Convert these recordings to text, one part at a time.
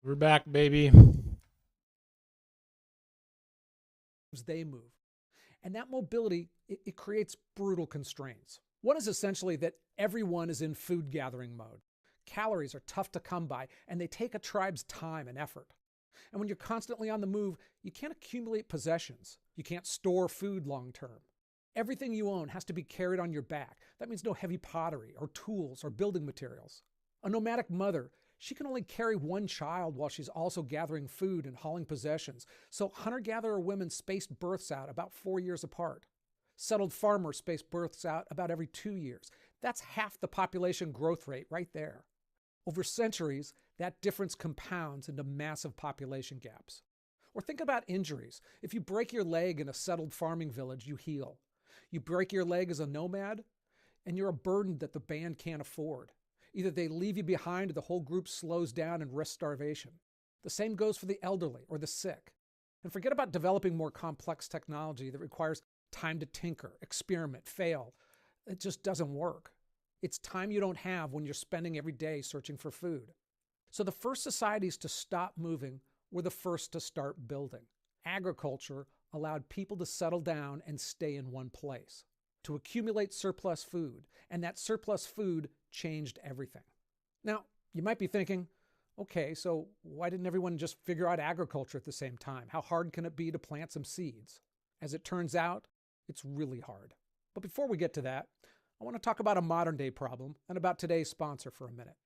We're back, baby. They move. And that mobility, it creates brutal constraints. One is essentially that everyone is in food gathering mode. Calories are tough to come by, and they take a tribe's time and effort. And when you're constantly on the move, you can't accumulate possessions. You can't store food long term. Everything you own has to be carried on your back. That means no heavy pottery or tools or building materials. A nomadic mother, she can only carry one child while she's also gathering food and hauling possessions. So hunter-gatherer women space births out about 4 years apart. Settled farmers space births out about every 2 years. That's half the population growth rate right there. Over centuries, that difference compounds into massive population gaps. Or think about injuries. If you break your leg in a settled farming village, you heal. You break your leg as a nomad, and you're a burden that the band can't afford. Either they leave you behind or the whole group slows down and risks starvation. The same goes for the elderly or the sick. And forget about developing more complex technology that requires time to tinker, experiment, fail. It just doesn't work. It's time you don't have when you're spending every day searching for food. So the first societies to stop moving were the first to start building. Agriculture allowed people to settle down and stay in one place, to accumulate surplus food, and that surplus food changed everything. Now, you might be thinking, okay, so why didn't everyone just figure out agriculture at the same time? How hard can it be to plant some seeds? As it turns out, it's really hard. But before we get to that, I want to talk about a modern day problem and about today's sponsor for a minute,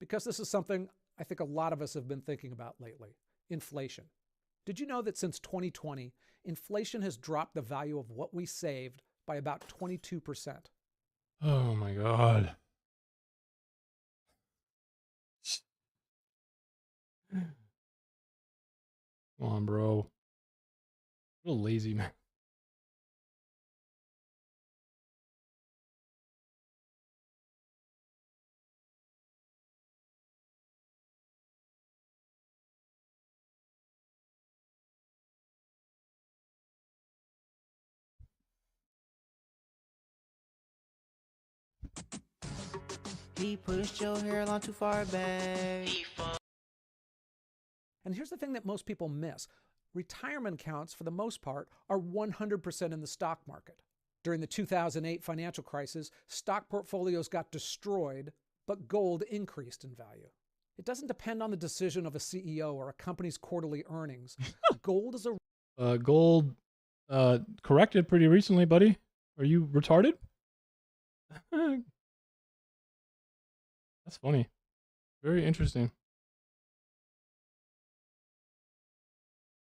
because this is something I think a lot of us have been thinking about lately: inflation. Did you know that since 2020, inflation has dropped the value of what we saved by about 22%? Oh my God. Come on, bro. A little lazy, man. He pushed your hairline too far back. And here's the thing that most people miss. Retirement accounts, for the most part, are 100% in the stock market. During the 2008 financial crisis, stock portfolios got destroyed, but gold increased in value. It doesn't depend on the decision of a CEO or a company's quarterly earnings. Gold is a... Gold corrected pretty recently, buddy. Are you retarded? That's funny. Very interesting.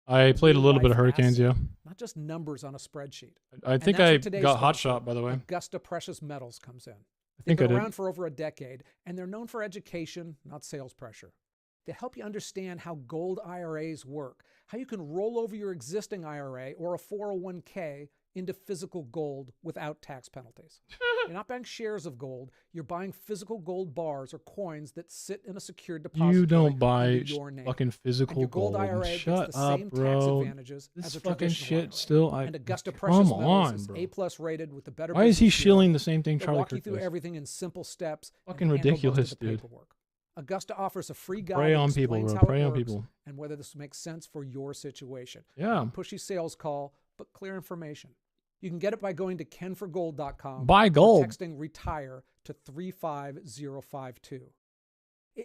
I played a little bit of Hurricanes, yeah. Not just numbers on a spreadsheet. I think I got hot shot, by the way. Augusta Precious Metals comes in. They've been around for over a decade, and they're known for education, not sales pressure. They help you understand how gold IRAs work, how you can roll over your existing IRA or a 401k into physical gold without tax penalties. You're not buying shares of gold. You're buying physical gold bars or coins that sit in a secured deposit. You don't buy fucking physical gold. IRA Shut the up, same bro. Tax advantages This as a fucking shit IRA. still. And Augusta Precious Metals is A+ rated with the better. Why is he shilling the same thing They Charlie walk Kirk you through does? everything in simple steps. Fucking ridiculous, dude. Augusta offers a free guide Prey that on people, explains bro. how Prey it on works people. and whether this makes sense for your situation. Yeah. Pushy sales call, but clear information. You can get it by going to kenforgold.com. Buy gold. Or texting RETIRE to 35052.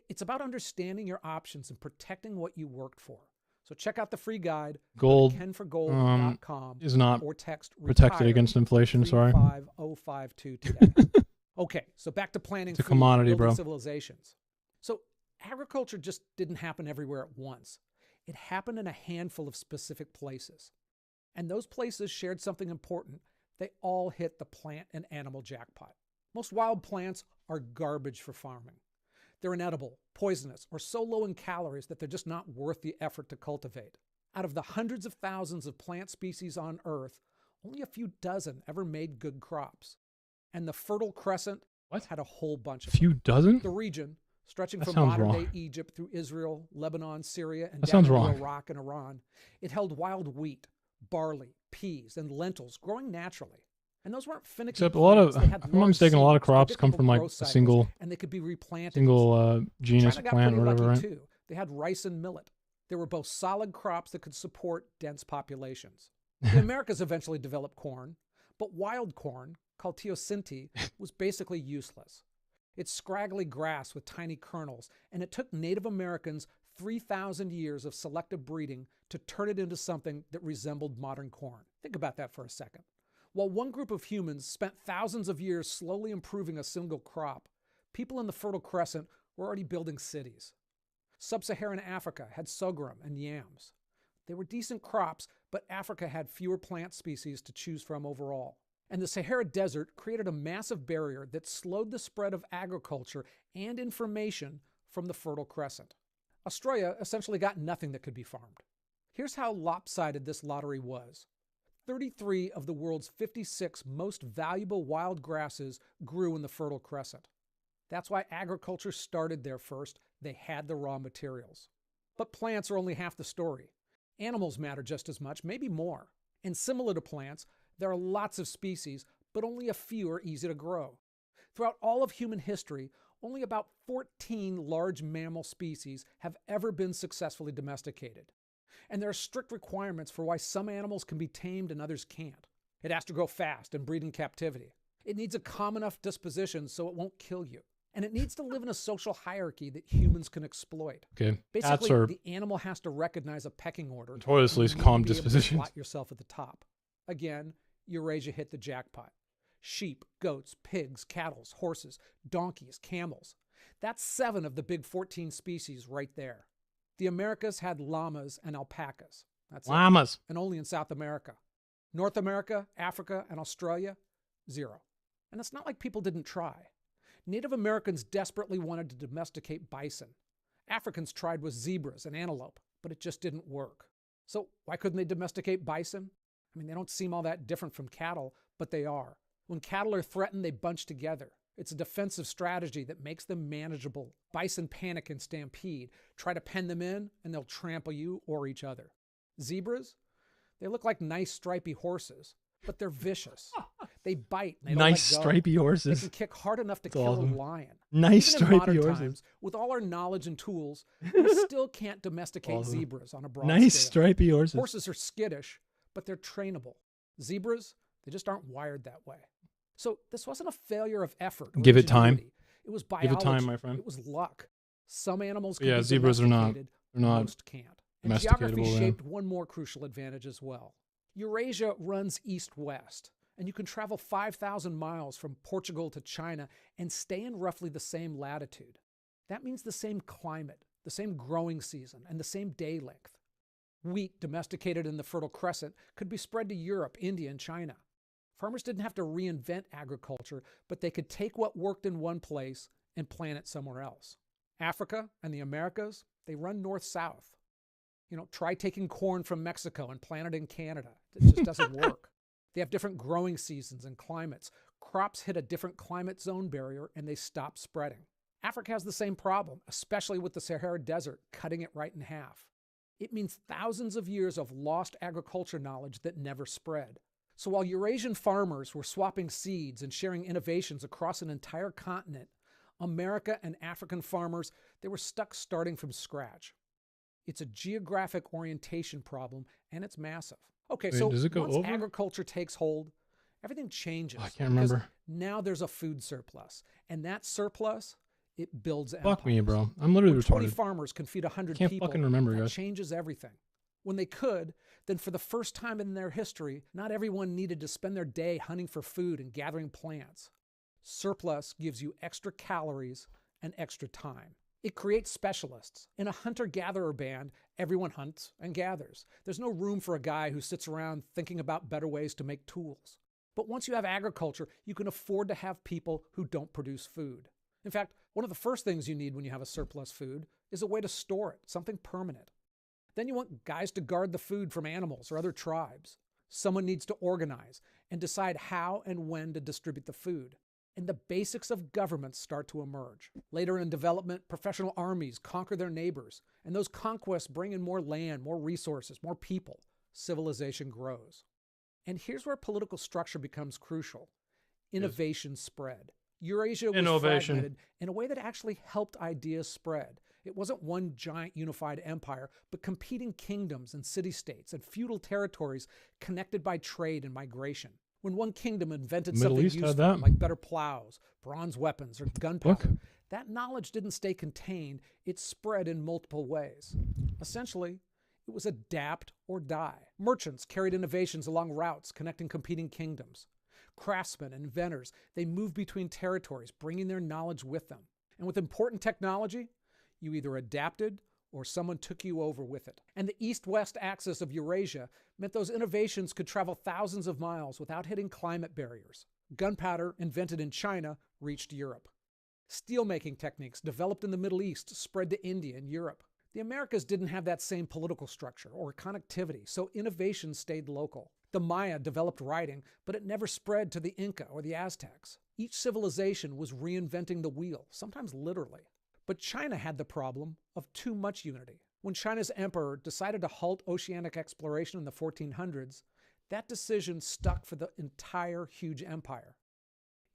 It's about understanding your options and protecting what you worked for. So check out the free guide. Gold kenforgold.com is not or text protected against inflation. Sorry. 35052 today. Okay, so back to planning It's a commodity, bro. Civilizations. So agriculture just didn't happen everywhere at once. It happened in a handful of specific places. And those places shared something important. They all hit the plant and animal jackpot. Most wild plants are garbage for farming. They're inedible, poisonous, or so low in calories that they're just not worth the effort to cultivate. Out of the hundreds of thousands of plant species on Earth, only a few dozen ever made good crops. And the Fertile Crescent had a whole bunch of them. A few dozen? The region, stretching That from sounds modern-day wrong. Egypt through Israel, Lebanon, Syria, and That down sounds into wrong. Iraq and Iran, it held wild wheat, barley, peas, and lentils growing naturally. And those weren't finicky Except a lot of, plants. They had if I'm not large mistaken, a lot of seeds, crops come predictable from like growth a cycles, single, and they could be replanted. genus China got plant or pretty whatever, lucky right? too. They had rice and millet. They were both solid crops that could support dense populations. The Americas eventually developed corn, but wild corn, called teosinte, was basically useless. It's scraggly grass with tiny kernels, and it took Native Americans 3,000 years of selective breeding to turn it into something that resembled modern corn. Think about that for a second. While one group of humans spent thousands of years slowly improving a single crop, people in the Fertile Crescent were already building cities. Sub-Saharan Africa had sorghum and yams. They were decent crops, but Africa had fewer plant species to choose from overall. And the Sahara Desert created a massive barrier that slowed the spread of agriculture and information from the Fertile Crescent. Australia essentially got nothing that could be farmed. Here's how lopsided this lottery was. 33 of the world's 56 most valuable wild grasses grew in the Fertile Crescent. That's why agriculture started there first. They had the raw materials. But plants are only half the story. Animals matter just as much, maybe more. And similar to plants, there are lots of species, but only a few are easy to grow. Throughout all of human history, only about 14 large mammal species have ever been successfully domesticated. And there are strict requirements for why some animals can be tamed and others can't. It has to grow fast and breed in captivity. It needs a calm enough disposition so it won't kill you. And it needs to live in a social hierarchy that humans can exploit. Okay. Basically, Cats are the animal has to recognize a pecking order. notoriously and you need calm to be able to dispositions. slot yourself at the top. Again, Eurasia hit the jackpot. Sheep, goats, pigs, cattle, horses, donkeys, camels. That's 7 of the big 14 species right there. The Americas had llamas and alpacas. That's it. Llamas. And only in South America. North America, Africa, and Australia, 0. And it's not like people didn't try. Native Americans desperately wanted to domesticate bison. Africans tried with zebras and antelope, but it just didn't work. So why couldn't they domesticate bison? I mean, they don't seem all that different from cattle, but they are. When cattle are threatened, they bunch together. It's a defensive strategy that makes them manageable. Bison panic and stampede. Try to pen them in, and they'll trample you or each other. Zebras? They look like nice stripy horses, but they're vicious. They bite and they don't Nice let go. stripy They horses. can kick hard enough to That's kill awesome. a lion. Nice Even in stripy modern horses. times, with all our knowledge and tools, we still can't domesticate Awesome. zebras on a broad Nice scale. stripy horses. Horses are skittish, but they're trainable. Zebras, they just aren't wired that way. So this wasn't a failure of effort. Or Give it time. ingenuity. It was biology. Give it time, my friend. It was luck. Some animals can Yeah, be zebras are not- domesticated, they're not most can't. And geography domesticatable, yeah. shaped one more crucial advantage as well. Eurasia runs east-west, and you can travel 5,000 miles from Portugal to China and stay in roughly the same latitude. That means the same climate, the same growing season, and the same day length. Wheat domesticated in the Fertile Crescent could be spread to Europe, India, and China. Farmers didn't have to reinvent agriculture, but they could take what worked in one place and plant it somewhere else. Africa and the Americas, they run north-south. Try taking corn from Mexico and plant it in Canada. It just doesn't work. They have different growing seasons and climates. Crops hit a different climate zone barrier and they stop spreading. Africa has the same problem, especially with the Sahara Desert, cutting it right in half. It means thousands of years of lost agriculture knowledge that never spread. So while Eurasian farmers were swapping seeds and sharing innovations across an entire continent, America and African farmers, they were stuck starting from scratch. It's a geographic orientation problem, and it's massive. Okay, Wait, so does it go once over? agriculture takes hold, everything changes. I can't because remember. Now there's a food surplus, and that surplus, it builds empires. Fuck me, bro. I'm literally When 20 retarded. farmers can feed 100 Can't people, fucking remember, that guys. changes everything. When they could, then for the first time in their history, not everyone needed to spend their day hunting for food and gathering plants. Surplus gives you extra calories and extra time. It creates specialists. In a hunter-gatherer band, everyone hunts and gathers. There's no room for a guy who sits around thinking about better ways to make tools. But once you have agriculture, you can afford to have people who don't produce food. In fact, one of the first things you need when you have a surplus food is a way to store it, something permanent. Then you want guys to guard the food from animals or other tribes. Someone needs to organize and decide how and when to distribute the food. And the basics of governments start to emerge. Later in development, professional armies conquer their neighbors, and those conquests bring in more land, more resources, more people. Civilization grows. And here's where political structure becomes crucial. Innovation spread. Eurasia was Innovation. fragmented in a way that actually helped ideas spread. It wasn't one giant unified empire, but competing kingdoms and city-states and feudal territories connected by trade and migration. When one kingdom invented Middle something East had useful, that. like better plows, bronze weapons, or gunpowder, that knowledge didn't stay contained, it spread in multiple ways. Essentially, it was adapt or die. Merchants carried innovations along routes connecting competing kingdoms. Craftsmen and inventors, they moved between territories, bringing their knowledge with them. And with important technology, you either adapted or someone took you over with it. And the east-west axis of Eurasia meant those innovations could travel thousands of miles without hitting climate barriers. Gunpowder, invented in China, reached Europe. Steelmaking techniques developed in the Middle East spread to India and Europe. The Americas didn't have that same political structure or connectivity, so innovation stayed local. The Maya developed writing, but it never spread to the Inca or the Aztecs. Each civilization was reinventing the wheel, sometimes literally. But China had the problem of too much unity. When China's emperor decided to halt oceanic exploration in the 1400s, that decision stuck for the entire huge empire.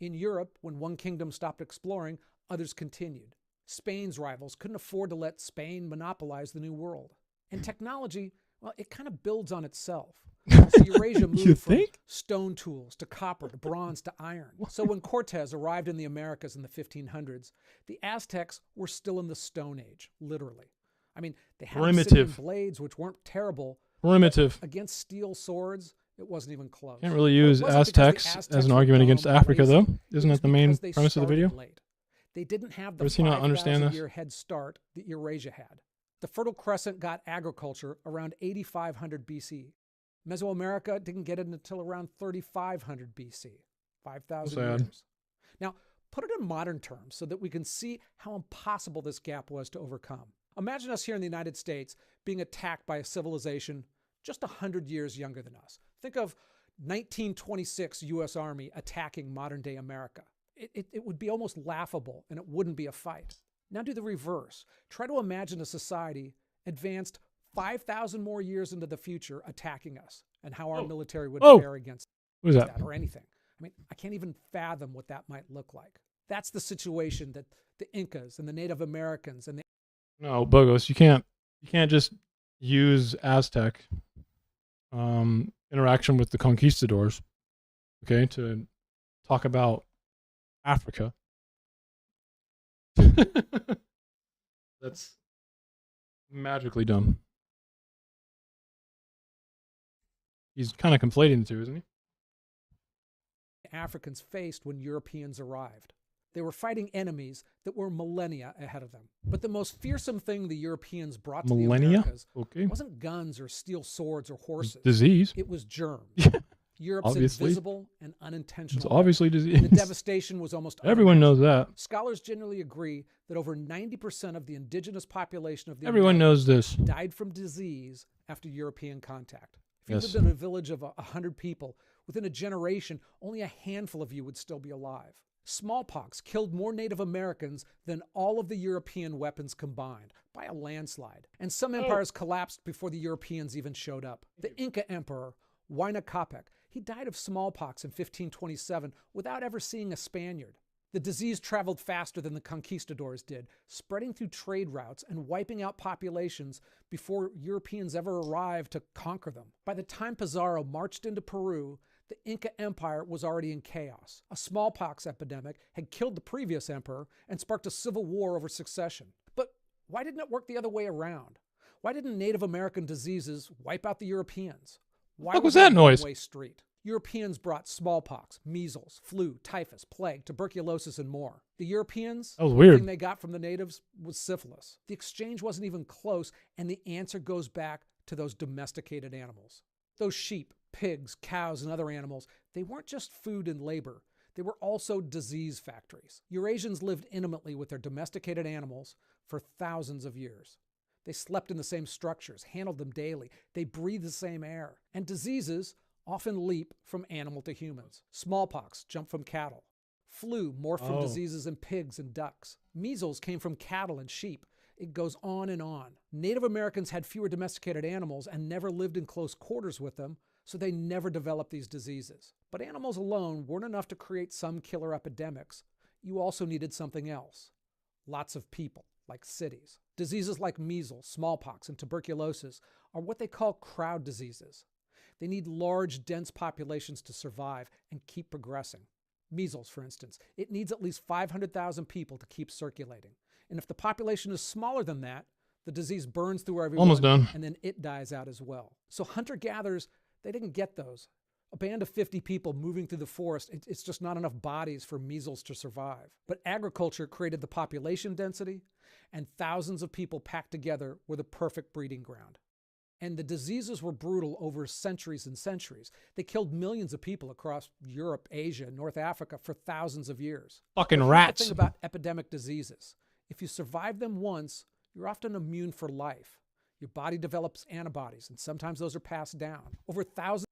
In Europe, when one kingdom stopped exploring, others continued. Spain's rivals couldn't afford to let Spain monopolize the New World. And technology, well, it kind of builds on itself. So Eurasia moved from stone tools to copper to bronze to iron. So when Cortez arrived in the Americas in the 1500s, the Aztecs were still in the Stone Age, literally. I mean, they had obsidian blades, which weren't terrible. Against steel swords, it wasn't even close. Can't really use Aztecs as an argument against Africa, though. Isn't that the main premise of the video? They didn't have the 5,000-year head start that Eurasia had. The Fertile Crescent got agriculture around 8500 BC. Mesoamerica didn't get it until around 3500 BC, 5,000 years. Now, put it in modern terms so that we can see how impossible this gap was to overcome. Imagine us here in the United States being attacked by a civilization just 100 years younger than us. Think of 1926 U.S. Army attacking modern-day America. It would be almost laughable, and it wouldn't be a fight. Now do the reverse. Try to imagine a society advanced 5,000 more years into the future attacking us, and how our military would fare against that or anything. I mean, I can't even fathom what that might look like. That's the situation that the Incas and the Native Americans and the... No, Bogos, you can't just use Aztec interaction with the conquistadors, okay, to talk about Africa. That's magically dumb. He's kind of conflating the two, isn't he? Africans faced when Europeans arrived. They were fighting enemies that were millennia ahead of them. But the most fearsome thing the Europeans brought to the Americas wasn't guns or steel swords or horses. Disease. It was germs. Europe's invisible and unintentional. It's obviously disease. And the devastation was almost Everyone knows that. Scholars generally agree that over 90% of the indigenous population of the Everyone knows this. died from disease after European contact. If you lived in a village of 100 people, within a generation, only a handful of you would still be alive. Smallpox killed more Native Americans than all of the European weapons combined, by a landslide. And some empires collapsed before the Europeans even showed up. The Inca Emperor, Huayna Capac, he died of smallpox in 1527 without ever seeing a Spaniard. The disease traveled faster than the conquistadors did, spreading through trade routes and wiping out populations before Europeans ever arrived to conquer them. By the time Pizarro marched into Peru, the Inca Empire was already in chaos. A smallpox epidemic had killed the previous emperor and sparked a civil war over succession. But why didn't it work the other way around? Why didn't Native American diseases wipe out the Europeans? Why was that noise? One-way street? Europeans brought smallpox, measles, flu, typhus, plague, tuberculosis, and more. The Europeans, that was weird. The thing they got from the natives was syphilis. The exchange wasn't even close, and the answer goes back to those domesticated animals. Those sheep, pigs, cows, and other animals, they weren't just food and labor. They were also disease factories. Eurasians lived intimately with their domesticated animals for thousands of years. They slept in the same structures, handled them daily. They breathed the same air. And diseases often leap from animal to humans. Smallpox jumped from cattle. Flu morphed from diseases in pigs and ducks. Measles came from cattle and sheep. It goes on and on. Native Americans had fewer domesticated animals and never lived in close quarters with them, so they never developed these diseases. But animals alone weren't enough to create some killer epidemics. You also needed something else. Lots of people, like cities. Diseases like measles, smallpox, and tuberculosis are what they call crowd diseases. They need large, dense populations to survive and keep progressing. Measles, for instance, it needs at least 500,000 people to keep circulating. And if the population is smaller than that, the disease burns through everyone. Almost done. And then it dies out as well. So hunter-gatherers, they didn't get those. A band of 50 people moving through the forest, it's just not enough bodies for measles to survive. But agriculture created the population density, and thousands of people packed together were the perfect breeding ground. And the diseases were brutal over centuries and centuries. They killed millions of people across Europe, Asia, North Africa for thousands of years. Fucking Here's rats. the thing about epidemic diseases. If you survive them once, you're often immune for life. Your body develops antibodies, and sometimes those are passed down. Over thousands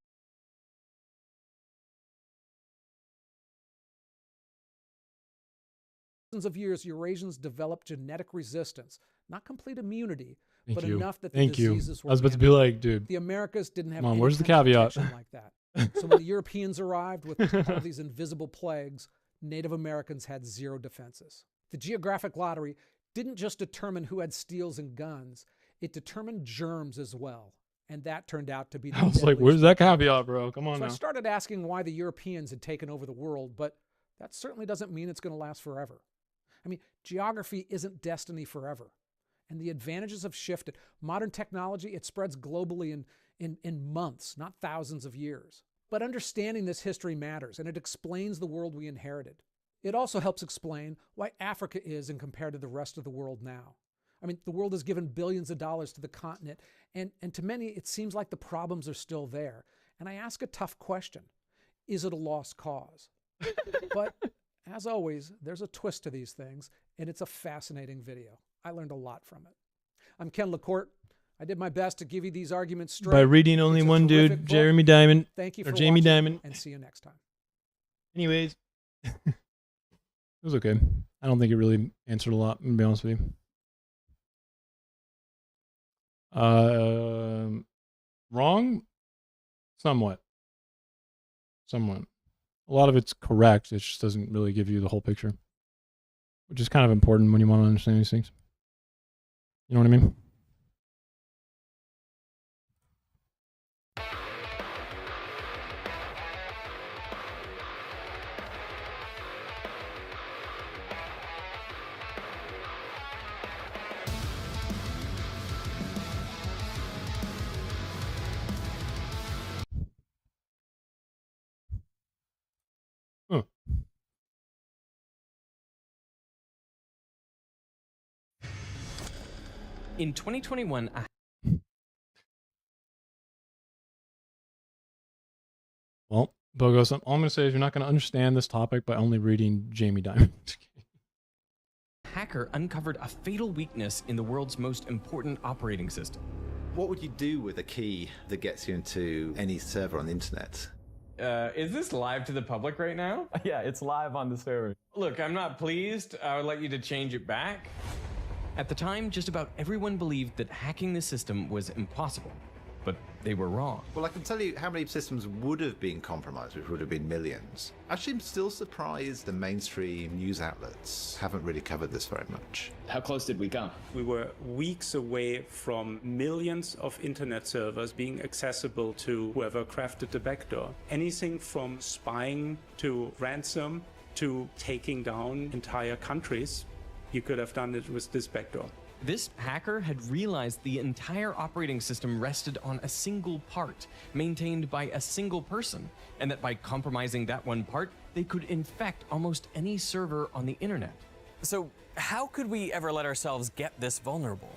of years, Eurasians developed genetic resistance, not complete immunity, but enough that the diseases were I was about to be manageable. like, dude, The Americas didn't have come on, any where's the kind of caveat? protection like that. So when the Europeans arrived with all these invisible plagues, Native Americans had zero defenses. The geographic lottery didn't just determine who had steels and guns, it determined germs as well. And that turned out to be the I was like, deadliest where's that caveat, bro? Come on So now. I started asking why the Europeans had taken over the world, but that certainly doesn't mean it's going to last forever. I mean, geography isn't destiny forever. And the advantages have shifted. Modern technology, it spreads globally in months, not thousands of years. But understanding this history matters, and it explains the world we inherited. It also helps explain why Africa is in compared to the rest of the world now. I mean, the world has given billions of dollars to the continent, and to many, it seems like the problems are still there. And I ask a tough question. Is it a lost cause? But as always, there's a twist to these things, and it's a fascinating video. I learned a lot from it. I'm Ken LaCourte. I did my best to give you these arguments straight. By reading only It's a one terrific dude, book. Jeremy Diamond, Thank you or for Jamie watching, Diamond. and see you next time. Anyways, it was okay. I don't think it really answered a lot, to be honest with you. Wrong? Somewhat. Somewhat. A lot of it's correct. It just doesn't really give you the whole picture, which is kind of important when you want to understand these things. You know what I mean? Huh. In 2021, Well, Bogos, all I'm going to say is you're not going to understand this topic by only reading Jamie Diamond. a hacker uncovered a fatal weakness in the world's most important operating system. What would you do with a key that gets you into any server on the internet? Is this live to the public right now? Yeah, it's live on the server. Look, I'm not pleased. I would like you to change it back. At the time, just about everyone believed that hacking the system was impossible, but they were wrong. Well, I can tell you how many systems would have been compromised, which would have been millions. Actually, I'm still surprised the mainstream news outlets haven't really covered this very much. How close did we come? We were weeks away from millions of internet servers being accessible to whoever crafted the backdoor. Anything from spying to ransom to taking down entire countries, you could have done it with this backdoor. This hacker had realized the entire operating system rested on a single part, maintained by a single person, and that by compromising that one part, they could infect almost any server on the internet. So how could we ever let ourselves get this vulnerable?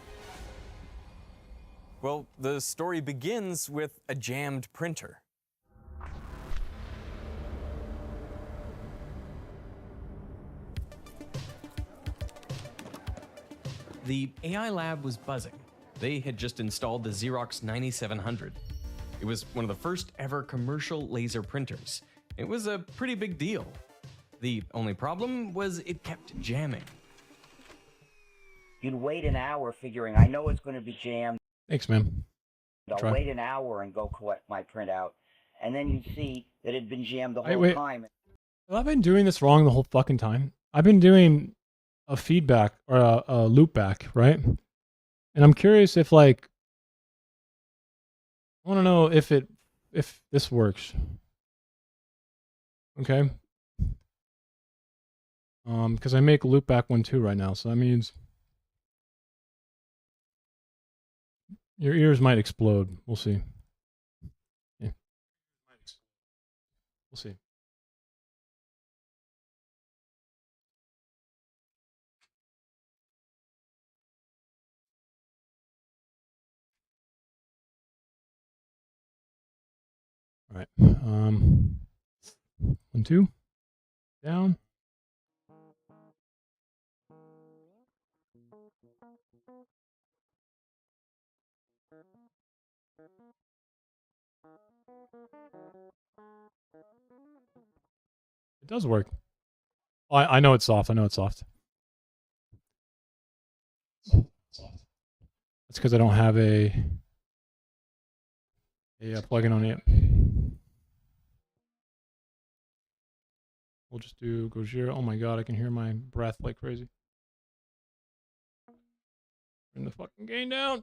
Well, the story begins with a jammed printer. The AI lab was buzzing. They had just installed the Xerox 9700. It was one of the first ever commercial laser printers. It was a pretty big deal. The only problem was it kept jamming. You'd wait an hour figuring, I know it's going to be jammed. Thanks, man. I'll wait an hour and go collect my printout. And then you'd see that it had been jammed the whole Wait. time. Well, I've been doing this wrong the whole fucking time. I've been doing a feedback or a loop back, right? And I'm curious if like I want to know if this works. Okay. Because I make a loop back one too right now, so that means your ears might explode. We'll see. Yeah. We'll see. All right. 1, 2. Down. It does work. Oh, I know it's soft. I know it's soft. That's because I don't have a plugin on it. We'll just do Gojira. Oh my god, I can hear my breath like crazy. Bring the fucking gain down.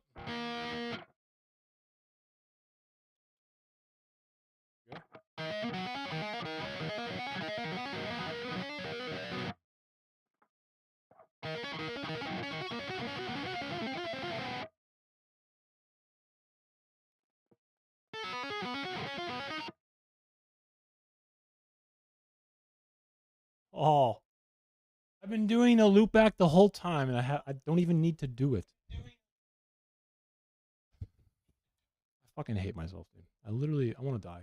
Oh, I've been doing a loop back the whole time, and I don't even need to do it. I fucking hate myself, dude. I want to die. I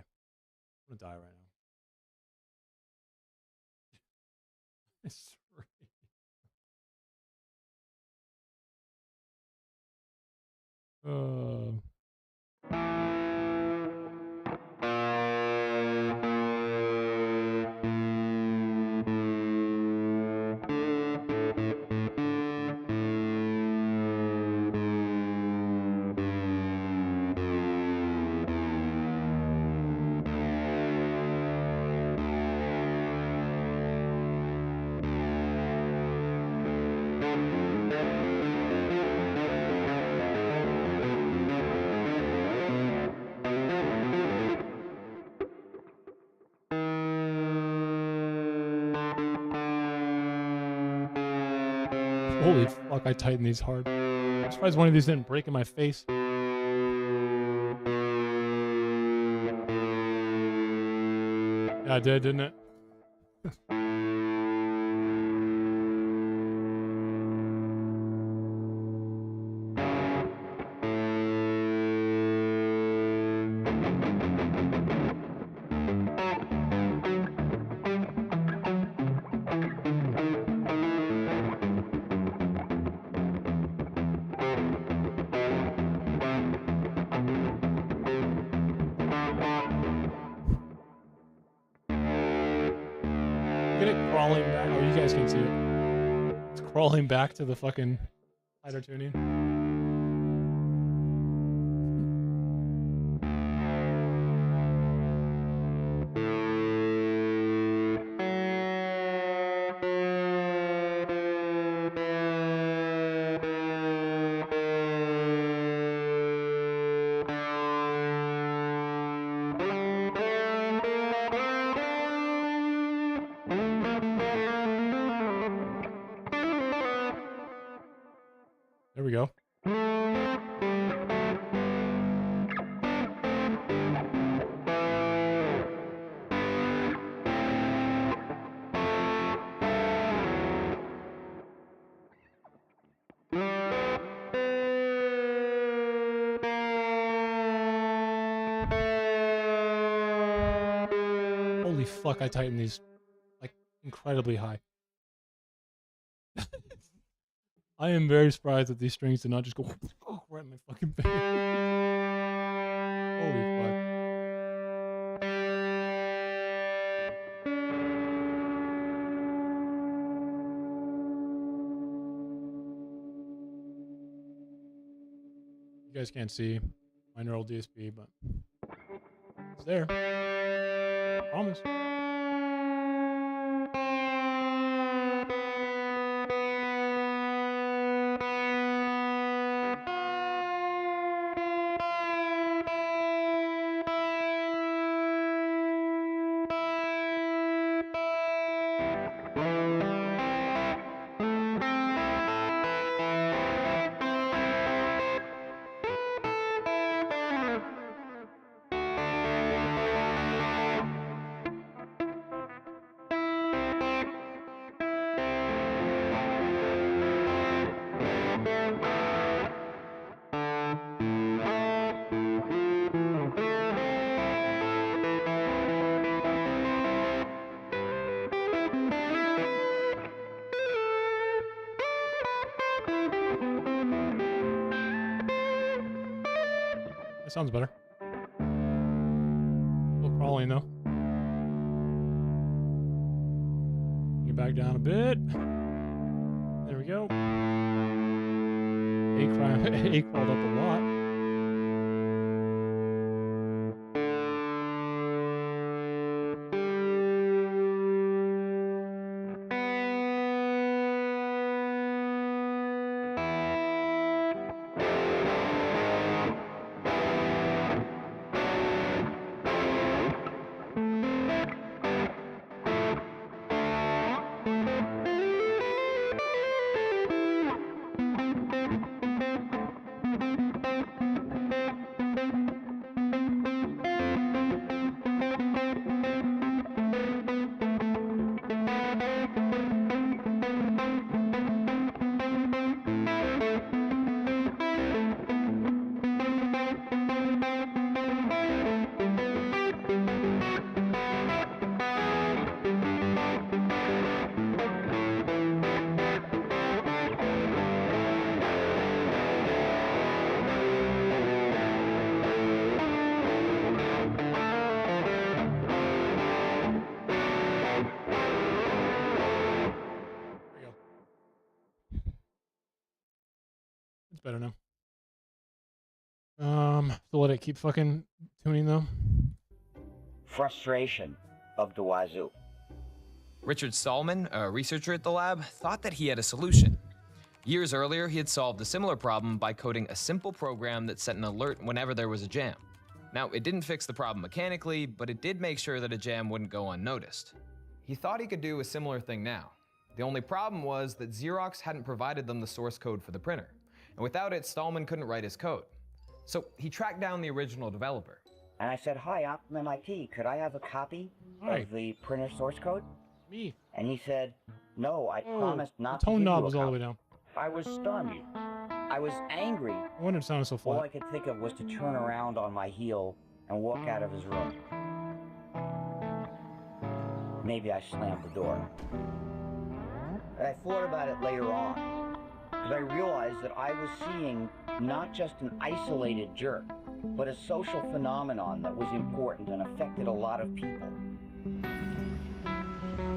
want to die right now. It's Holy fuck, I tightened these hard. I'm surprised one of these didn't break in my face. Yeah, it did, didn't it? Look at it crawling back. Oh, you guys can see it. It's crawling back to the fucking hider tuning. There we go. Holy fuck, I tightened these like incredibly high. I am very surprised that these strings did not just go right in my fucking face. Holy fuck. You guys can't see my neural DSP, but it's there. I promise. That sounds better. Still crawling though. Get back down a bit. There we go. A crawled up a lot. It's better now. So let it keep fucking tuning though. Frustration of the wazoo. Richard Stallman, a researcher at the lab, thought that he had a solution. Years earlier, he had solved a similar problem by coding a simple program that sent an alert whenever there was a jam. Now, it didn't fix the problem mechanically, but it did make sure that a jam wouldn't go unnoticed. He thought he could do a similar thing now. The only problem was that Xerox hadn't provided them the source code for the printer, and without it, Stallman couldn't write his code. So he tracked down the original developer. And I said, "Hi, I'm from MIT. Could I have a copy of the printer source code?" Me. And he said, "No, I promised not the to tone give knob you a was all the copy." way down. I was stunned. I was angry. I wonder it sounded so All I flat. could think of was to turn around on my heel and walk out of his room. Maybe I slammed the door. And I thought about it later on, because I realized that I was seeing not just an isolated jerk, but a social phenomenon that was important and affected a lot of people.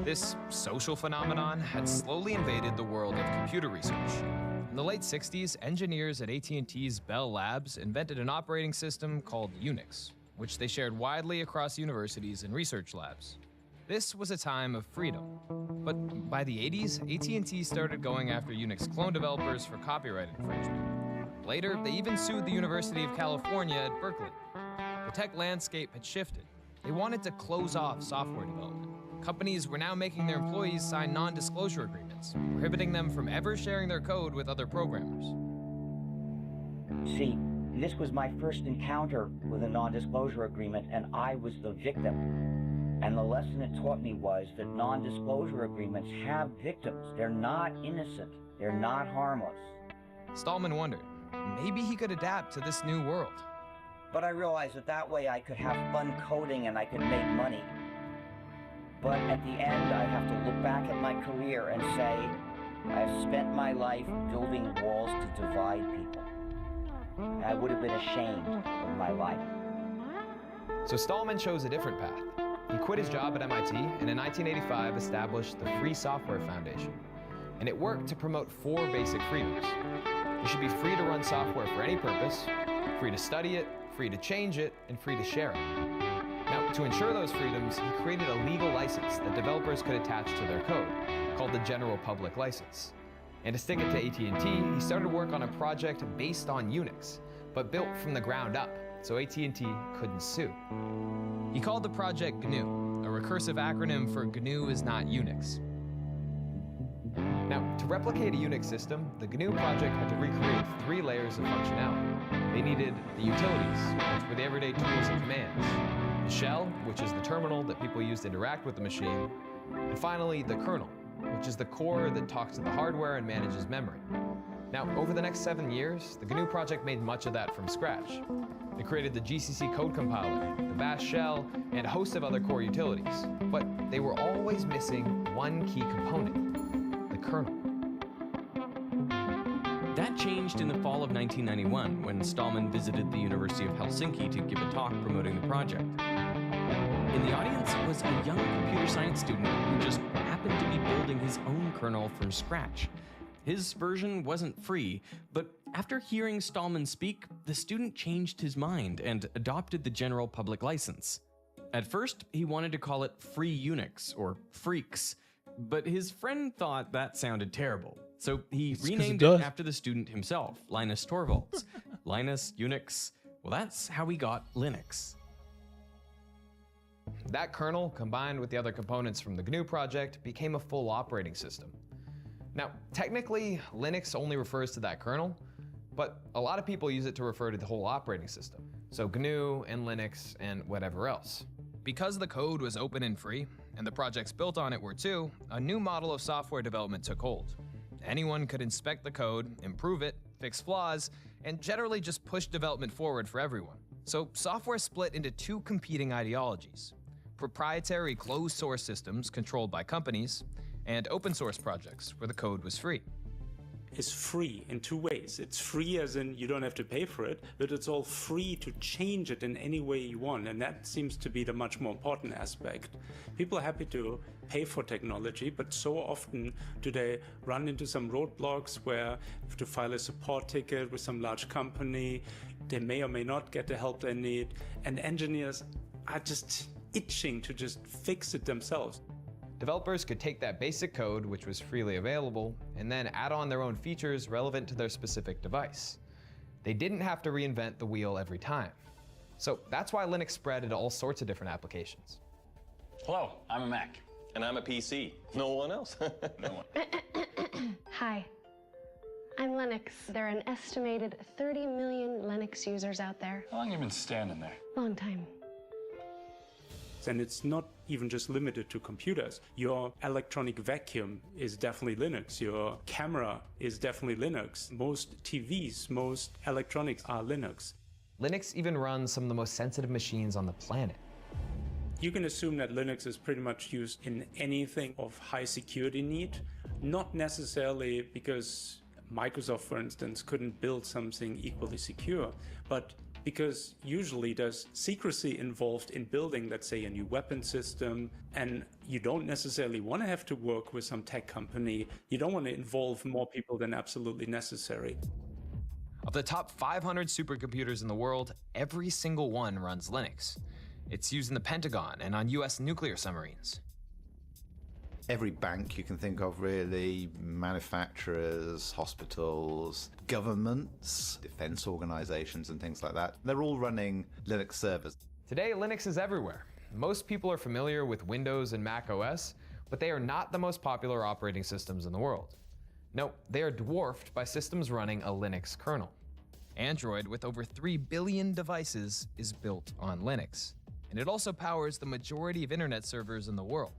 This social phenomenon had slowly invaded the world of computer research. In the late 60s, engineers at AT&T's Bell Labs invented an operating system called Unix, which they shared widely across universities and research labs. This was a time of freedom. But by the 80s, AT&T started going after Unix clone developers for copyright infringement. Later, they even sued the University of California at Berkeley. The tech landscape had shifted. They wanted to close off software development. Companies were now making their employees sign non-disclosure agreements, prohibiting them from ever sharing their code with other programmers. See, this was my first encounter with a non-disclosure agreement, and I was the victim. And the lesson it taught me was that non-disclosure agreements have victims. They're not innocent. They're not harmless. Stallman wondered, maybe he could adapt to this new world. But I realized that that way I could have fun coding and I could make money. But at the end, I have to look back at my career and say, I've spent my life building walls to divide people. And I would have been ashamed of my life. So Stallman chose a different path. He quit his job at MIT and in 1985 established the Free Software Foundation. And it worked to promote 4 basic freedoms. You should be free to run software for any purpose, free to study it, free to change it, and free to share it. Now, to ensure those freedoms, he created a legal license that developers could attach to their code, called the General Public License. And to stick it to AT&T, he started work on a project based on Unix, but built from the ground up, so AT&T couldn't sue. He called the project GNU, a recursive acronym for GNU is not Unix. Now, to replicate a Unix system, the GNU project had to recreate 3 layers of functionality. They needed the utilities, which were the everyday tools and commands, the shell, which is the terminal that people use to interact with the machine, and finally, the kernel, which is the core that talks to the hardware and manages memory. Now, over the next 7 years, the GNU project made much of that from scratch. They created the GCC code compiler, the bash shell, and a host of other core utilities. But they were always missing one key component, the kernel. That changed in the fall of 1991 when Stallman visited the University of Helsinki to give a talk promoting the project. In the audience was a young computer science student who just happened to be building his own kernel from scratch. His version wasn't free, but after hearing Stallman speak, the student changed his mind and adopted the general public license. At first, he wanted to call it Free Unix, or Freaks, but his friend thought that sounded terrible. So he renamed it after the student himself, Linus Torvalds. Linus, Unix, well, that's how we got Linux. That kernel, combined with the other components from the GNU project, became a full operating system. Now, technically, Linux only refers to that kernel, but a lot of people use it to refer to the whole operating system. So GNU and Linux and whatever else. Because the code was open and free, and the projects built on it were too, a new model of software development took hold. Anyone could inspect the code, improve it, fix flaws, and generally just push development forward for everyone. So software split into two competing ideologies: proprietary closed source systems controlled by companies, and open source projects where the code was free. Is free in two ways. It's free as in you don't have to pay for it, but it's all free to change it in any way you want, and that seems to be the much more important aspect. People are happy to pay for technology, but so often do they run into some roadblocks where you have to file a support ticket with some large company, they may or may not get the help they need, and engineers are just itching to just fix it themselves. Developers could take that basic code, which was freely available, and then add on their own features relevant to their specific device. They didn't have to reinvent the wheel every time. So that's why Linux spread into all sorts of different applications. Hello, I'm a Mac. And I'm a PC. No one else? No one. Hi, I'm Linux. There are an estimated 30 million Linux users out there. How long have you been standing there? Long time. And it's not even just limited to computers. Your electronic vacuum is definitely Linux. Your camera is definitely Linux. Most TVs, most electronics are Linux. Linux even runs some of the most sensitive machines on the planet. You can assume that Linux is pretty much used in anything of high security need, not necessarily because Microsoft, for instance, couldn't build something equally secure, but because usually there's secrecy involved in building, let's say, a new weapon system, and you don't necessarily want to have to work with some tech company. You don't want to involve more people than absolutely necessary. Of the top 500 supercomputers in the world, every single one runs Linux. It's used in the Pentagon and on US nuclear submarines. Every bank you can think of, really, manufacturers, hospitals, governments, defense organizations and things like that, they're all running Linux servers. Today, Linux is everywhere. Most people are familiar with Windows and Mac OS, but they are not the most popular operating systems in the world. No, they are dwarfed by systems running a Linux kernel. Android, with over 3 billion devices, is built on Linux. And it also powers the majority of internet servers in the world.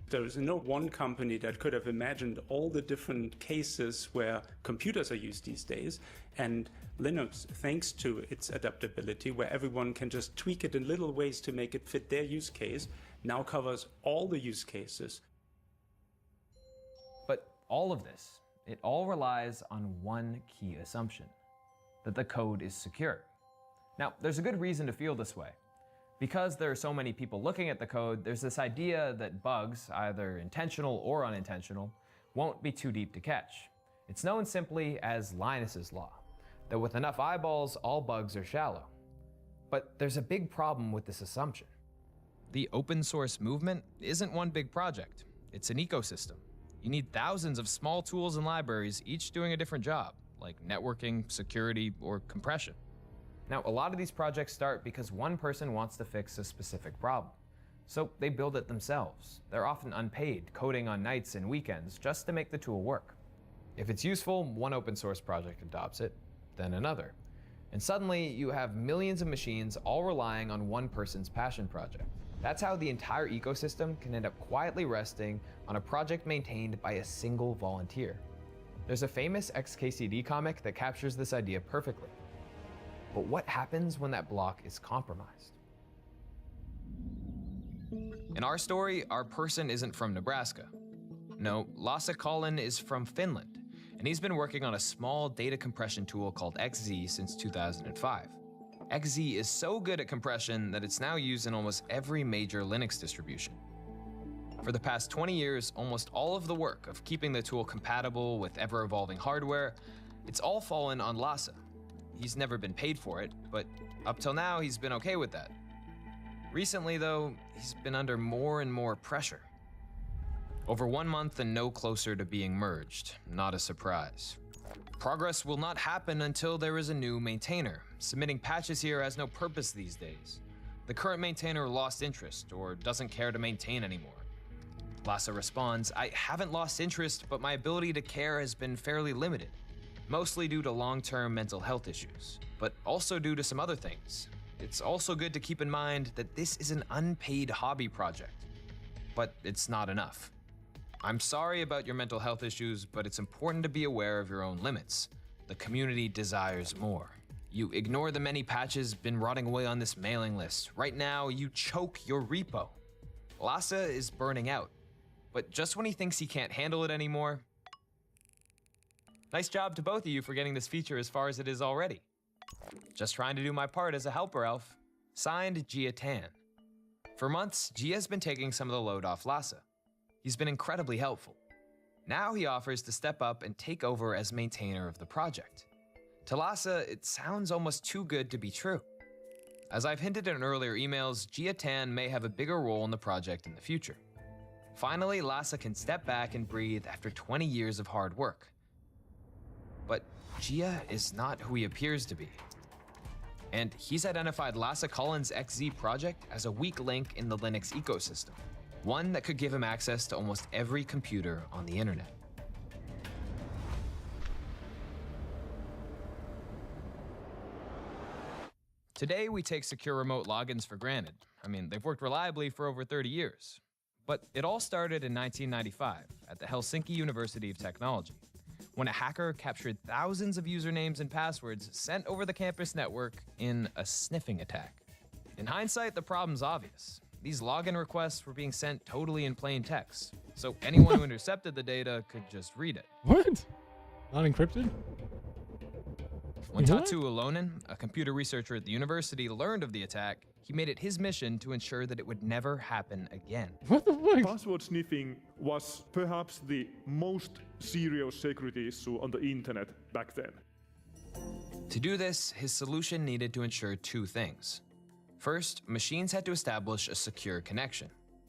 There is no one company that could have imagined all the different cases where computers are used these days, and Linux, thanks to its adaptability, where everyone can just tweak it in little ways to make it fit their use case, now covers all the use cases. But all of this, it all relies on one key assumption: that the code is secure. Now, there's a good reason to feel this way. Because there are so many people looking at the code, there's this idea that bugs, either intentional or unintentional, won't be too deep to catch. It's known simply as Linus's law, that with enough eyeballs, all bugs are shallow. But there's a big problem with this assumption. The open source movement isn't one big project. It's an ecosystem. You need thousands of small tools and libraries, each doing a different job, like networking, security, or compression. Now, a lot of these projects start because one person wants to fix a specific problem. So they build it themselves. They're often unpaid, coding on nights and weekends just to make the tool work. If it's useful, one open source project adopts it, then another. And suddenly you have millions of machines all relying on one person's passion project. That's how the entire ecosystem can end up quietly resting on a project maintained by a single volunteer. There's a famous XKCD comic that captures this idea perfectly. But what happens when that block is compromised? In our story, our person isn't from Nebraska. No, Lasse Collin is from Finland, and he's been working on a small data compression tool called XZ since 2005. XZ is so good at compression that it's now used in almost every major Linux distribution. For the past 20 years, almost all of the work of keeping the tool compatible with ever-evolving hardware, it's all fallen on Lasse. He's never been paid for it, but up till now, he's been okay with that. Recently, though, he's been under more and more pressure. Over 1 month and no closer to being merged, not a surprise. Progress will not happen until there is a new maintainer. Submitting patches here has no purpose these days. The current maintainer lost interest or doesn't care to maintain anymore. Lasse responds, I haven't lost interest, but my ability to care has been fairly limited, mostly due to long-term mental health issues, but also due to some other things. It's also good to keep in mind that this is an unpaid hobby project, but it's not enough. I'm sorry about your mental health issues, but it's important to be aware of your own limits. The community desires more. You ignore the many patches been rotting away on this mailing list. Right now, you choke your repo. Lasse is burning out, but just when he thinks he can't handle it anymore. Nice job to both of you for getting this feature as far as it is already. Just trying to do my part as a helper elf. Signed, Gia Tan. For months, Gia's been taking some of the load off Lasse. He's been incredibly helpful. Now he offers to step up and take over as maintainer of the project. To Lasse, it sounds almost too good to be true. As I've hinted in earlier emails, Gia Tan may have a bigger role in the project in the future. Finally, Lasse can step back and breathe after 20 years of hard work. But Gia is not who he appears to be. And he's identified Lasse Cullen's XZ project as a weak link in the Linux ecosystem, one that could give him access to almost every computer on the internet. Today, we take secure remote logins for granted. I mean, they've worked reliably for over 30 years. But it all started in 1995 at the Helsinki University of Technology, when a hacker captured thousands of usernames and passwords sent over the campus network in a sniffing attack. In hindsight, the problem's obvious. These login requests were being sent totally in plain text, so anyone who intercepted the data could just read it. What? Not encrypted? When Tatu Alonen, a computer researcher at the university, learned of the attack, he made it his mission to ensure that it would never happen again. What the fuck? Password sniffing was perhaps the most serious security issue on the internet back then. To do this, his solution needed to ensure two things. First, machines had to establish a secure connection.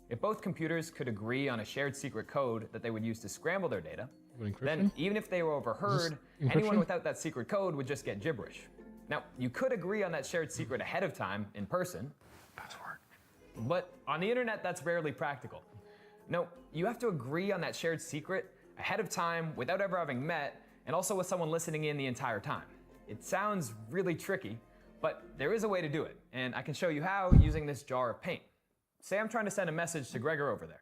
If both computers could agree on a shared secret code that they would use to scramble their data, then even if they were overheard, anyone without that secret code would just get gibberish. Now, you could agree on that shared secret ahead of time, in person. Password. But on the internet, that's rarely practical. No, you have to agree on that shared secret ahead of time without ever having met, and also with someone listening in the entire time. It sounds really tricky, but there is a way to do it, and I can show you how using this jar of paint. Say I'm trying to send a message to Gregor over there.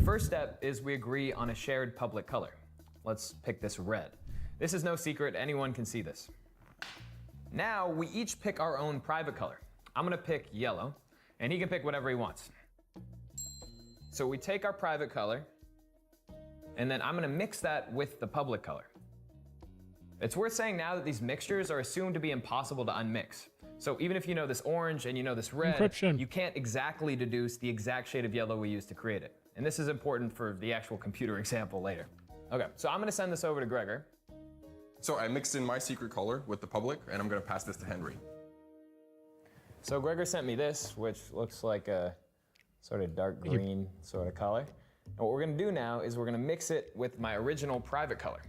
First step is we agree on a shared public color. Let's pick this red. This is no secret, anyone can see this. Now we each pick our own private color. I'm gonna pick yellow, and he can pick whatever he wants. So we take our private color, and then I'm gonna mix that with the public color. It's worth saying now that these mixtures are assumed to be impossible to unmix. So even if you know this orange and you know this red, you can't exactly deduce the exact shade of yellow we used to create it. And this is important for the actual computer example later. Okay, so I'm gonna send this over to Gregor. So I mixed in my secret color with the public, and I'm gonna pass this to Henry. So Gregor sent me this, which looks like a sort of dark green sort of color. And what we're gonna do now is we're gonna mix it with my original private color.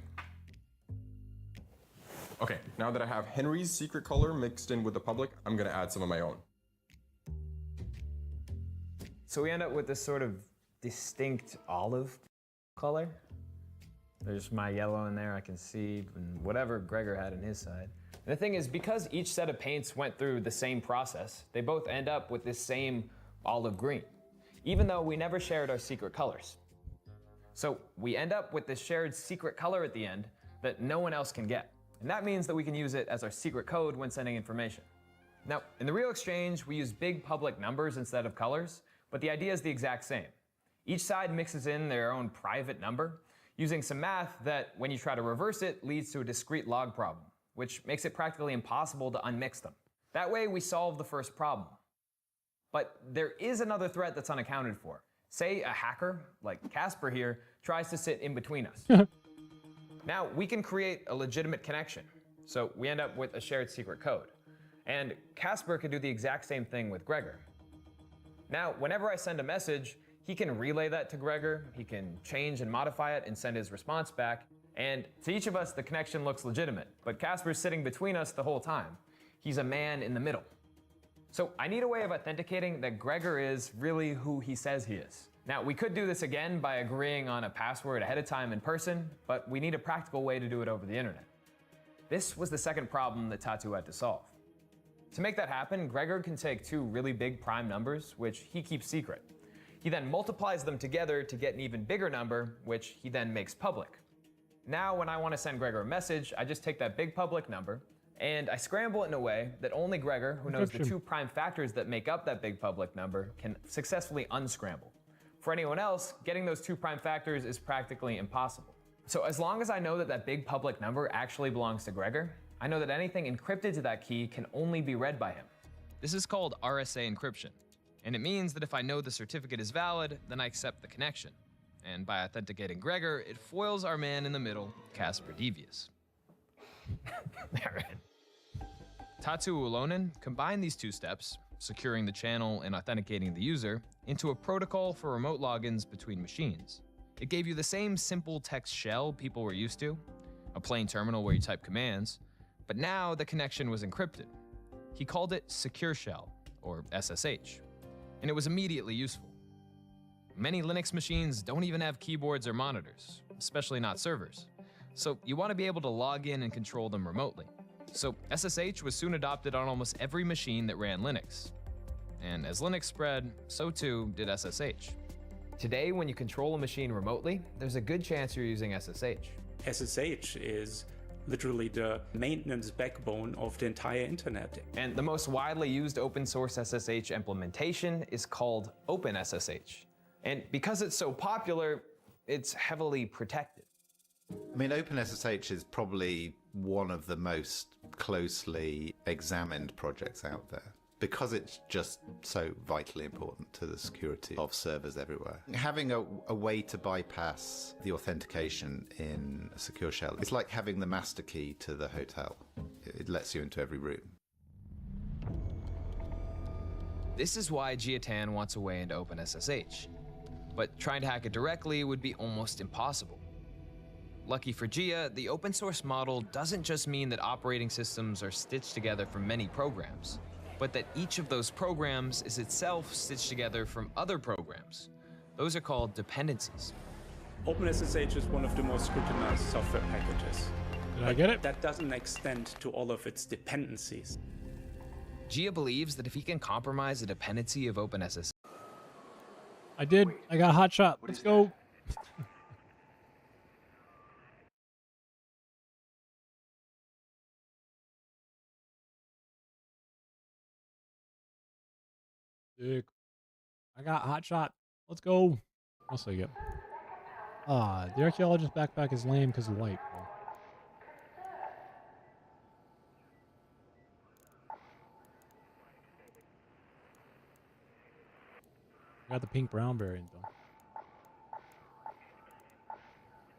Okay, now that I have Henry's secret color mixed in with the public, I'm gonna add some of my own. So we end up with this sort of distinct olive color. There's my yellow in there, I can see, and whatever Gregor had in his side. And the thing is, because each set of paints went through the same process, they both end up with this same olive green, even though we never shared our secret colors. So we end up with this shared secret color at the end that no one else can get. And that means that we can use it as our secret code when sending information. Now, in the real exchange, we use big public numbers instead of colors, but the idea is the exact same. Each side mixes in their own private number. using some math that, when you try to reverse it, leads to a discrete log problem, which makes it practically impossible to unmix them. That way, we solve the first problem. But there is another threat that's unaccounted for. Say a hacker, like Casper here, tries to sit in between us. Now, we can create a legitimate connection, so we end up with a shared secret code. And Casper could do the exact same thing with Gregor. Now, whenever I send a message, he can relay that to Gregor, he can change and modify it and send his response back, and to each of us, the connection looks legitimate, but Casper's sitting between us the whole time. He's a man in the middle. So I need a way of authenticating that Gregor is really who he says he is. Now, we could do this again by agreeing on a password ahead of time in person, but we need a practical way to do it over the internet. This was the second problem that Tatu had to solve. To make that happen, Gregor can take two really big prime numbers, which he keeps secret. He then multiplies them together to get an even bigger number, which he then makes public. Now, when I want to send Gregor a message, I just take that big public number, and I scramble it in a way that only Gregor, who knows the two prime factors that make up that big public number, can successfully unscramble. For anyone else, getting those two prime factors is practically impossible. So as long as I know that that big public number actually belongs to Gregor, I know that anything encrypted to that key can only be read by him. This is called RSA encryption, and it means that if I know the certificate is valid, then I accept the connection. And by authenticating Gregor, it foils our man in the middle, Casper Devious. Tatu Ulonen combined these two steps, securing the channel and authenticating the user, into a protocol for remote logins between machines. It gave you the same simple text shell people were used to, a plain terminal where you type commands, but now the connection was encrypted. He called it Secure Shell, or SSH, and it was immediately useful. Many Linux machines don't even have keyboards or monitors, especially not servers, so you want to be able to log in and control them remotely. So SSH was soon adopted on almost every machine that ran Linux. And as Linux spread, so too did SSH. Today, when you control a machine remotely, there's a good chance you're using SSH. SSH is literally the maintenance backbone of the entire internet. And the most widely used open source SSH implementation is called OpenSSH. And because it's so popular, it's heavily protected. I mean, OpenSSH is probably one of the most closely examined projects out there because it's just so vitally important to the security of servers everywhere. Having a way to bypass the authentication in a secure shell is like having the master key to the hotel. It lets you into every room. This is why Jiatan wants a way into OpenSSH, but trying to hack it directly would be almost impossible. Lucky for Gia, the open source model doesn't just mean that operating systems are stitched together from many programs, but that each of those programs is itself stitched together from other programs. Those are called dependencies. OpenSSH is one of the most scrutinized software packages. Did I get it? That doesn't extend to all of its dependencies. Gia believes that if he can compromise a dependency of OpenSSH... I did. I got a hot shot. Let's go. Dick. I got hot shot. Let's go. I'll say it. The archaeologist's backpack is lame because of light. Bro. I got the pink brown variant though.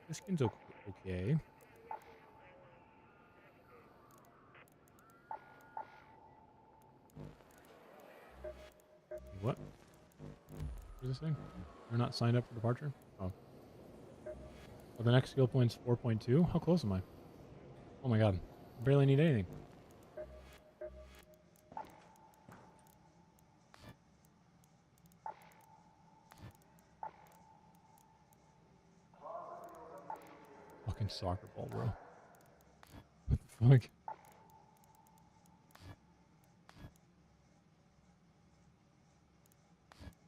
This skin's okay. What? What is this thing? You're not signed up for departure? Oh. Oh, the next skill point's 4.2? How close am I? Oh my god. I barely need anything. Fucking soccer ball, bro. What the fuck?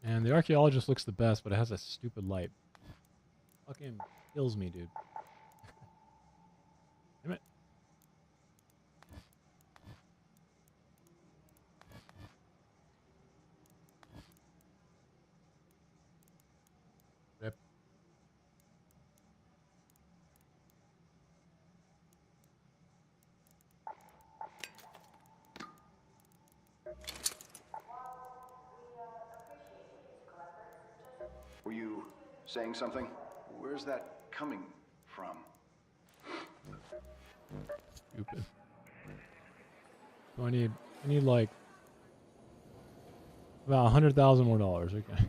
And the archaeologist looks the best, but it has a stupid light. Fucking kills me, dude. Damn it. Rip. Were you saying something? Where's that coming from? Stupid. So I need like about $100,000 more dollars. Okay.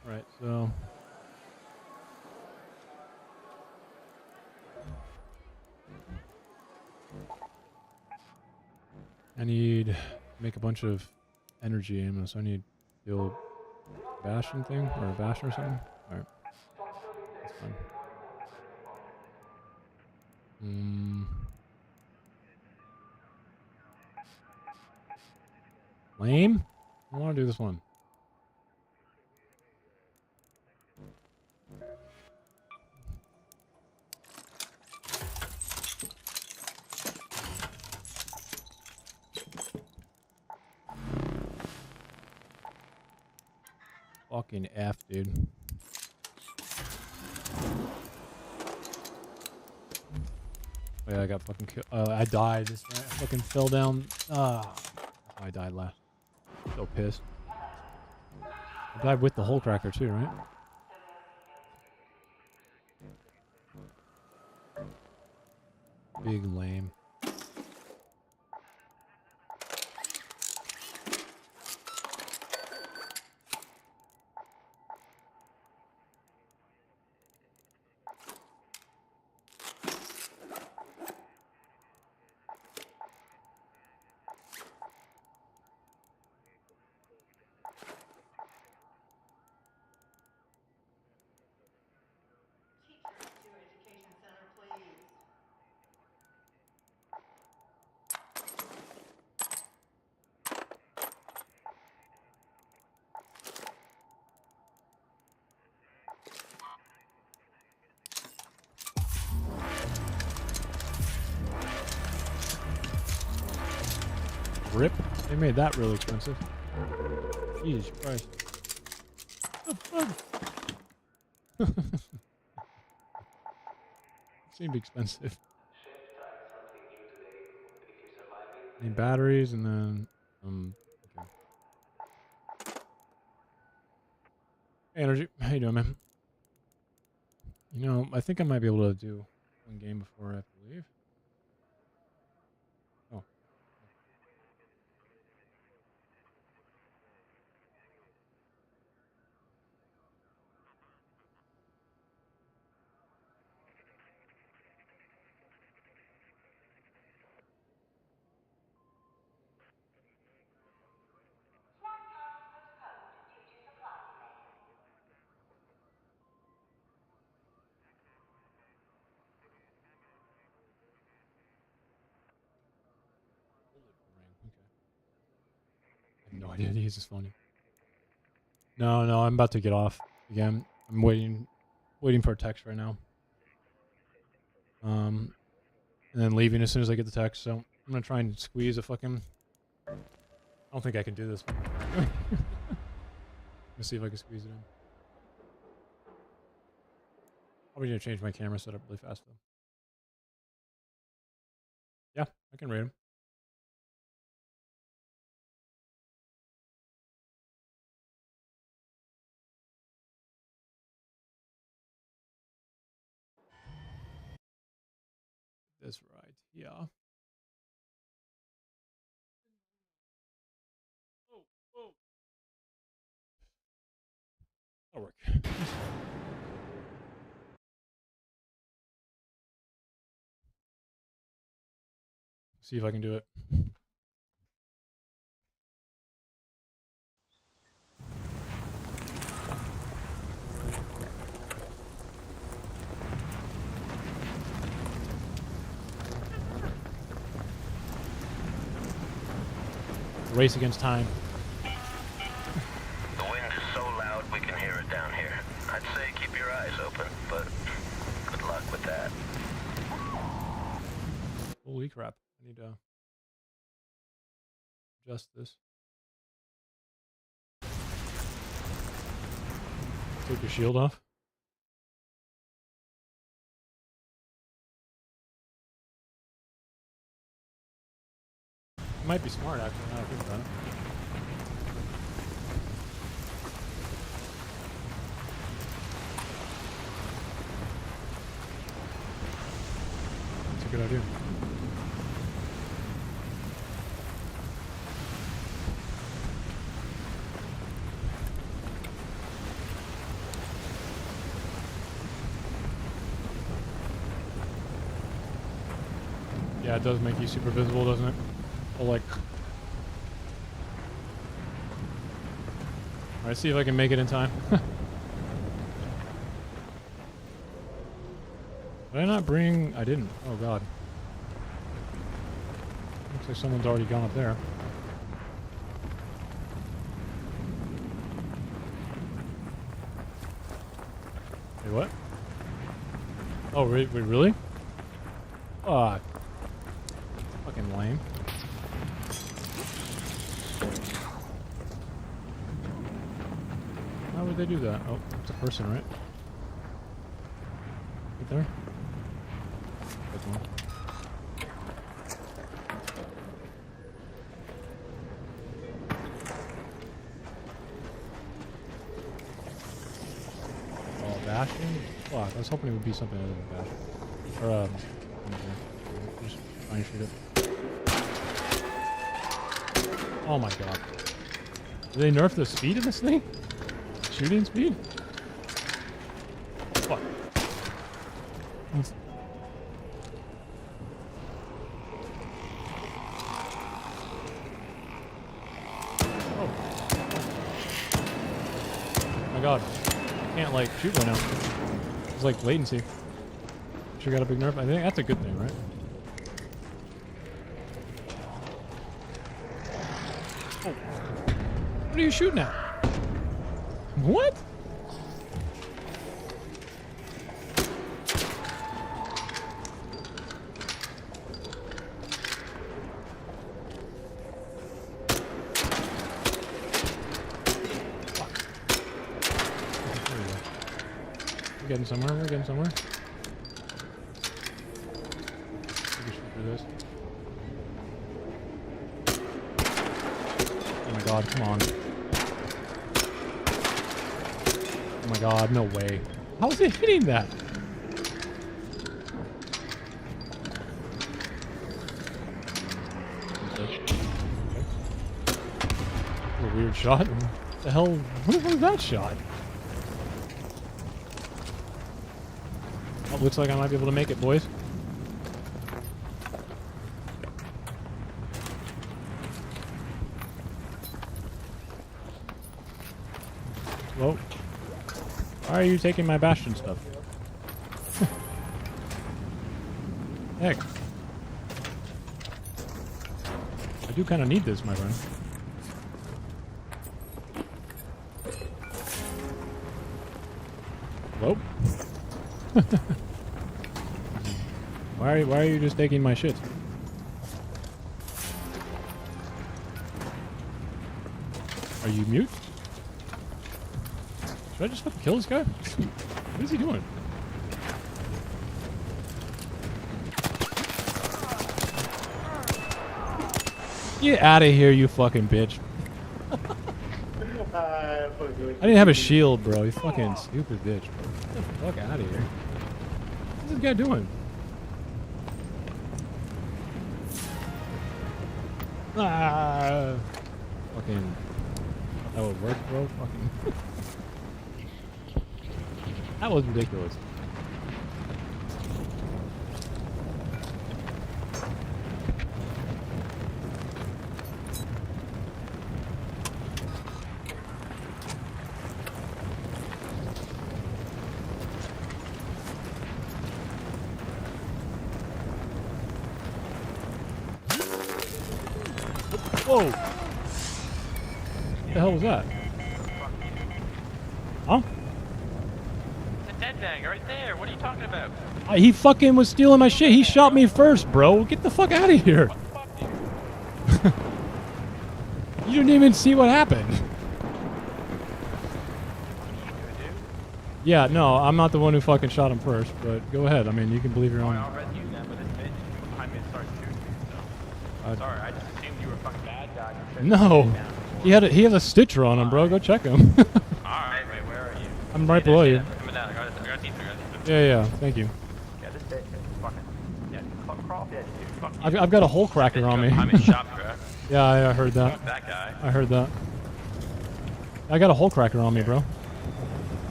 Right, so I need to make a bunch of energy ammo, so I need the old bastion thing, or a bastion or something. Alright. That's fine. Lame? I want to do this one. Fucking F, dude. Oh yeah, I got fucking killed. I died. This I fucking fell down. I died last. So pissed. I died with the hole cracker too, right? Big lame. Rip. They made that really expensive. Jesus Christ. Seemed expensive. Need batteries and then okay. Hey, Energy. How you doing, man? You know, I think I might be able to do one game before I have to leave. Oh. I have no idea. This is funny. No, I'm about to get off again. I'm waiting for a text right now. And then leaving as soon as I get the text. So I'm gonna try and squeeze a fucking. I don't think I can do this one. Let's see if I can squeeze it in. Probably need to change my camera setup really fast though. Yeah, I can rate him. That's right. Yeah. Oh. That'll work. See if I can do it. Race against time. The wind is so loud we can hear it down here. I'd say keep your eyes open, but good luck with that. Holy crap. I need to adjust this. Take your shield off. It might be smart, actually, now I think about it. That's a good idea. Yeah, it does make you super visible, doesn't it? Oh, like... Alright, see if I can make it in time. Did I not bring... I didn't. Oh, God. Looks like someone's already gone up there. Wait, what? Oh, wait, really? Ah. Fucking lame. How would they do that? Oh, it's a person, right? Right there? That's one. Oh, Bastion? Fuck, I was hoping it would be something other than Bastion. Or, just try and shoot it. Oh my god. Did they nerf the speed of this thing? Shooting speed? Fuck. Oh. My god. I can't like shoot right now. It's like latency. Sure got a big nerf. I think that's a good thing, right? Oh. What are you shooting at? What? We're getting somewhere. We're getting somewhere. We can shoot through this. Oh my god, come on. Oh my god, no way. How is it hitting that? Okay. A weird shot. What the hell? What was that shot? Oh, looks like I might be able to make it, boys. Whoa. Why are you taking my Bastion stuff? Heck. I do kind of need this, my friend. Whoa. Why are you just taking my shit? Are you mute? Should I just fucking kill this guy? What is he doing? Get out of here, you fucking bitch. I didn't have a shield, bro. You fucking stupid bitch, bro. Get the fuck out of here. What's this guy doing? Ah! Fucking... That would work, bro? Fucking... That was ridiculous. Whoa! What the hell was that? Huh? It's a dead bag right there. What are you talking about? He fucking was stealing my shit. He shot me first, bro. Get the fuck out of here. You didn't even see what happened. Yeah, no, I'm not the one who fucking shot him first, but go ahead. I mean, you can believe your own. I already knew that, but this bitch behind me started shooting me, so. Sorry, I just assumed you were a fucking bad guy. No, he had a stitcher on him, bro. Go check him. Alright, wait, where are you? I'm right below you. Coming down, I got a teeth, Yeah, thank you. Yeah, this bitch is fucking, yeah, crawl off the edge, dude. Fuck you. I've got a hole cracker on me. I'm in shop, bro. Yeah, I heard that. Fuck that guy. I heard that. I got a hole cracker on me, bro.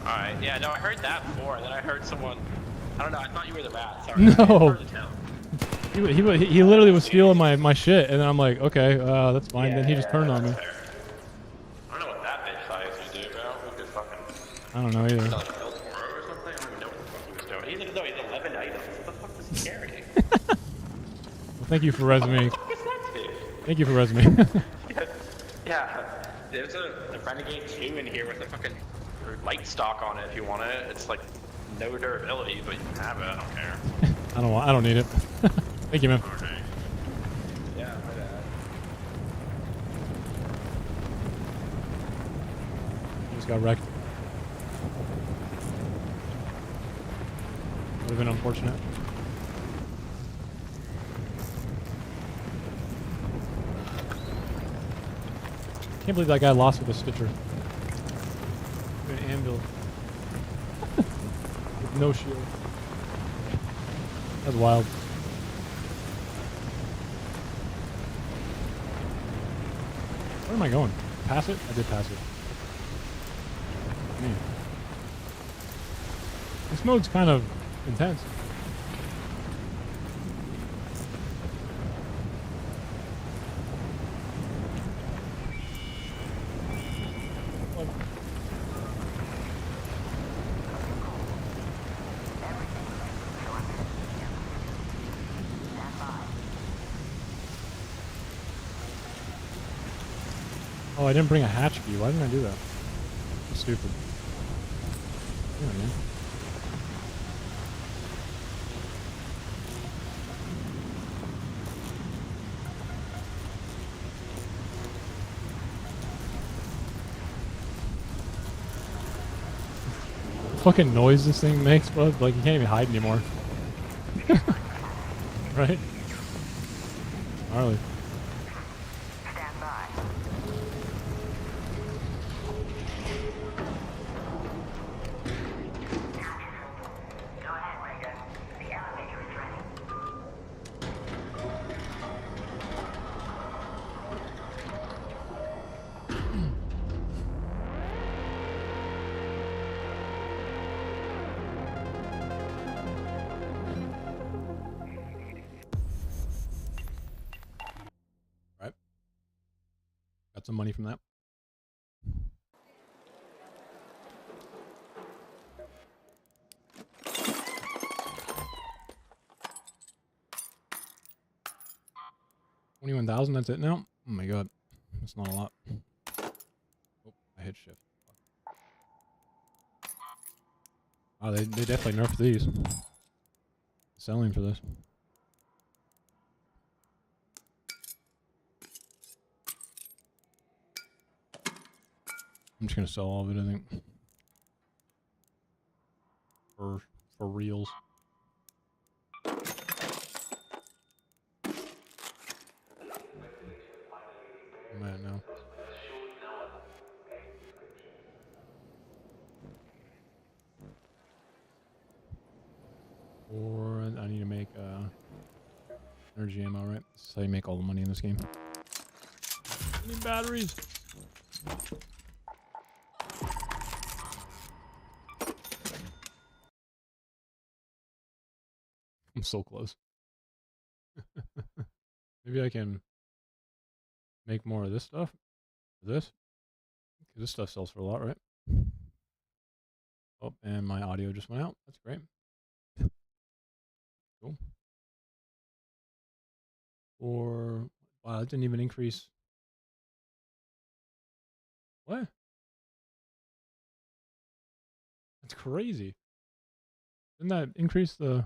Alright, yeah, no, I heard that before, and then I heard someone, I don't know, I thought you were the rat, sorry. No. He literally was stealing my shit, and then I'm like, okay, that's fine. Then he just turned on me. I don't know what that bitch thought he was gonna do, bro. He could fucking... I don't know either. Like, build a row or something? I don't even know what the fuck he was doing. He's 11 items. What the fuck was he carrying? Well, thank you for resume. What the fuck is that, dude? Thank you for resume. Yeah, there's a Renegade 2 in here with a fucking light stock on it if you want it. It's like no durability, but you can have it. I don't care. I don't need it. Thank you, man. Okay. Yeah, my bad. Just got wrecked. Would have been unfortunate. Can't believe that guy lost with a stitcher. An anvil. With no shield. That's wild. Where am I going? Pass it? I did pass it. Man. This mode's kind of intense. Oh, I didn't bring a hatch view. Why didn't I do that? That's stupid. Yeah, man. Fucking noise this thing makes, bro. Like, you can't even hide anymore. Right? Gnarly. Right. Got some money from that. $21,000, that's it now? Oh my god. That's not a lot. Oh, I hit shift. Oh, they definitely nerfed these. Selling for this. I'm just gonna sell all of it, I think. For reals. Man, no. Or I need to make energy ammo, right? This is how you make all the money in this game. I need batteries. I'm so close. Maybe I can make more of this stuff. This? Because this stuff sells for a lot, right? Oh, and my audio just went out. That's great. Cool. Or, wow, it didn't even increase. What? That's crazy. Didn't that increase the...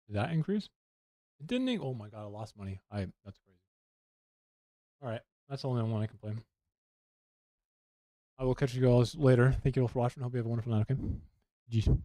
Did that increase? It didn't. Oh my god, I lost money. That's crazy. All right, that's the only one I can play. I will catch you guys later. Thank you all for watching. Hope you have a wonderful night. Okay. Jeez.